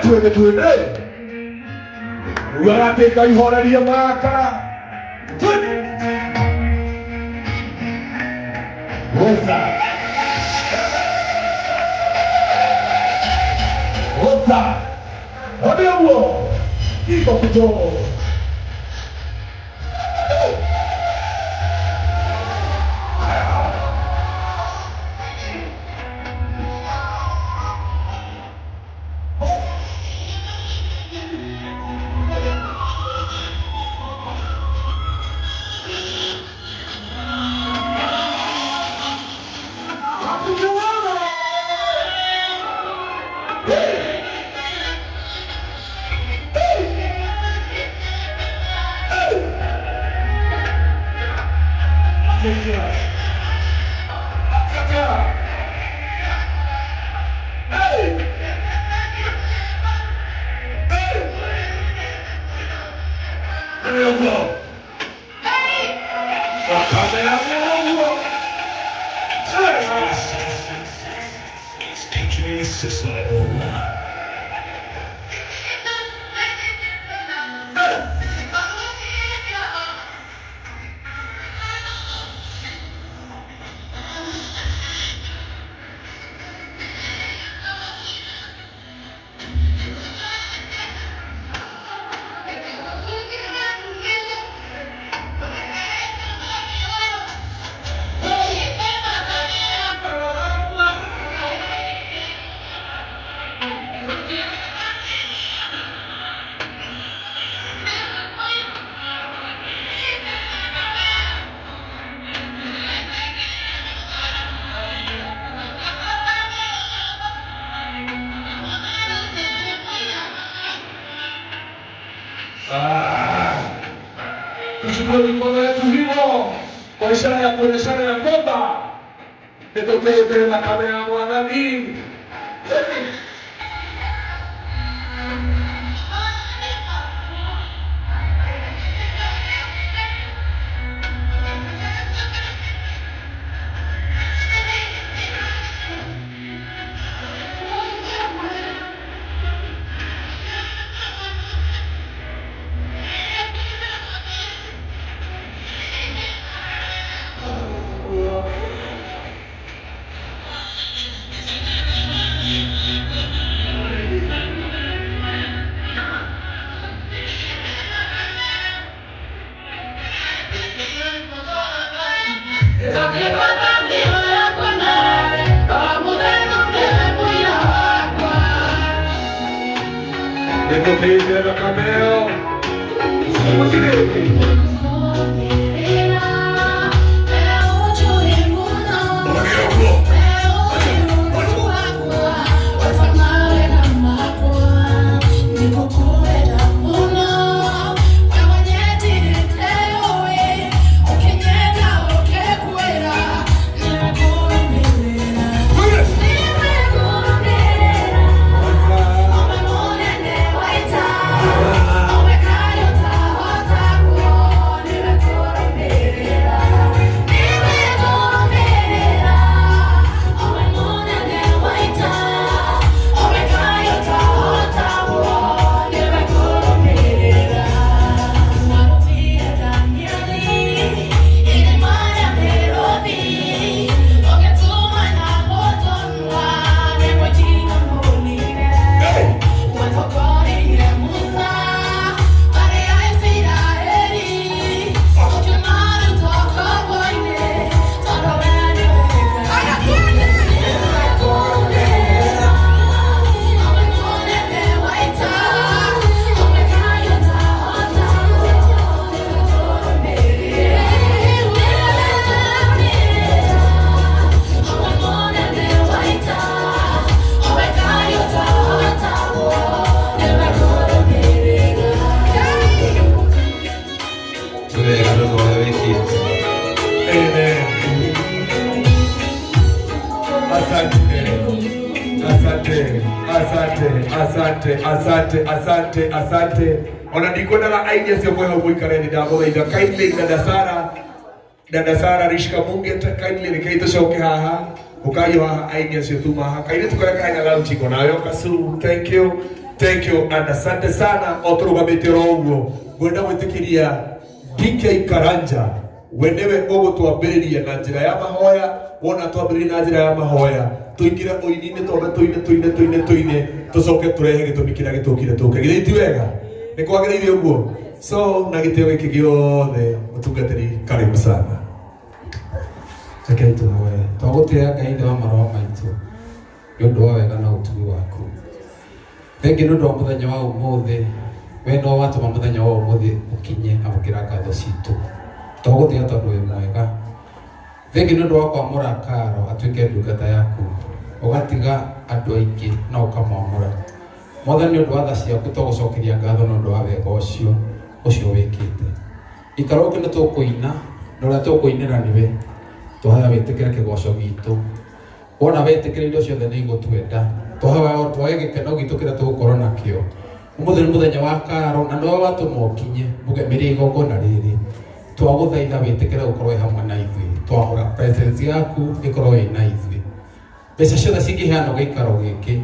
twende. Uyarateka ihoreria maka. Oza. Odewo. Iko kujo. Tuchukue mikono yetu hivyo kwa ishara ya kuonyeshana ya kwamba nitokee mbele na kamera ya mwanani. Nitokee mbele na kamera. Asante. Ona ndikona la aija sio kwa huko ikareni dabo ida kindly dada Sara rishika munge kindly nikaito shoke haha ukayo haha aija sio tuma haha kindly tukora kana la uchiko nayo kasu. Thank you. Thank you and asante sana oturugamite roguo gwenda gwitikiria DK Karanja wenewe ogo twambiriria na njira ya mahoya wona twambiriria na njira ya mahoya tuingire uini-ini twambe tuine tucoke turehe gitumi kiria gitukire tuke githiti wega ni kwagiriire uguo so na gitio giki giothe mutungatiri karibu sana Rekei tuhoe twagutira Ngai wa maroho maitu yondu wa wega na utugi waku thengi nundu wa muthenya wa umuthi we no watuma muthenya wa umuthi ukinye amukira ngatho citu twagutira tondu wi mwega thengi nundu wa kwamura Karo atuike ndungata yaku ugatiga andu aingi na ukamwamura Mwathani nundu wa tha ciaku twagucokeria ngatho nundu wa wega ucio wikite ikaro kina tukuina na uria tukuinira niwe tuhoya witikire kigoco gitu wona witikire indo ciothe ni igutwenda tuhoya twae gikeno gitu kira tugukorwo nakio umuthi ni muthenya wa Karo na no watuma ukinye muge mirigo ngona riri twaguthaitha witikire gukorwo hamwe na ithui twahora presence yaku ikorwo ina ithui mbeca ciothe cingiheanwo giikaro giki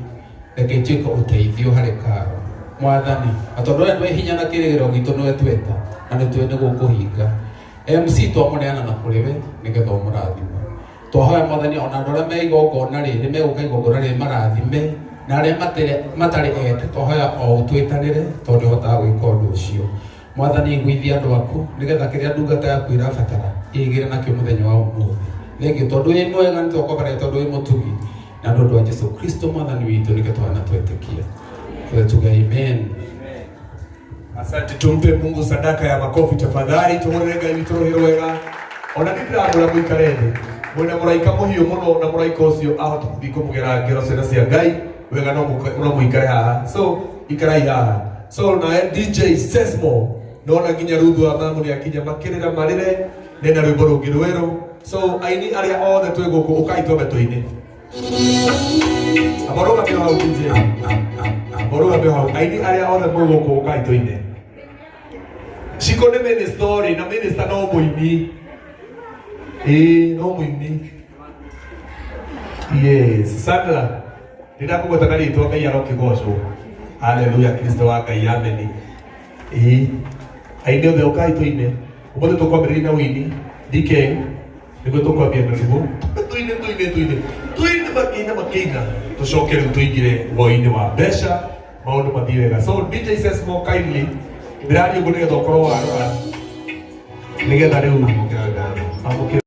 reke ituike uteithio hari Karo Mwathani atondu we ndwe hinya na kirigiro gitu no tweta na ni twene gukuhinga MC twamuneana na kuriwe nigetha umurathime twahoya Mwathani ona andu aria meigongona riri meguka igongona riri marathime na aria matari ete twahoya o utwitanire tondu hotaga gwika undu ucio Mwathani igwithia andu aku nigetha kiria ndungata yaku irabatara igire nakio muthenya wa umuthi thengi tondu wi mwega ni twakobare tondu wi mutugi na ndu wa Jesu Kristo Mwathani witu niketwana twetikia tuge amen. Asante, tumpe Mungu sadaka ya makofi tafadhali. Tumurega ibitorohero wega ona ndira muikarene mwena muraika muhiu muno na muraika ucio ahota kuthiko mugera ngero cena cia Ngai wega no muikare haha so ikarai haha so na DJ Sesmo nona nginya ruthu wa mamu ni akinya makirira marire nena rwimbo rungi rweru so aini aria othe twi guku ukai twambe tuine amoroga pia hau DJ amoroga pia hau aini aria othe mwi guku ukai tuine Shiko ni ministry na minister no muini no muini yes Sandra nida kugota ritwa Ngai arokigocwo haleluya Kristo wa Ngai amen aini othe ukai tuine umuthi tukwambiriria na wini DK niguo tukwambia na ribu tuine makina tucoke riu tuingire woini wa mbeca maundu mathie wega so DJ says more kindly ndiraria uguo nigetha ukorwo warora nigetha riu amukira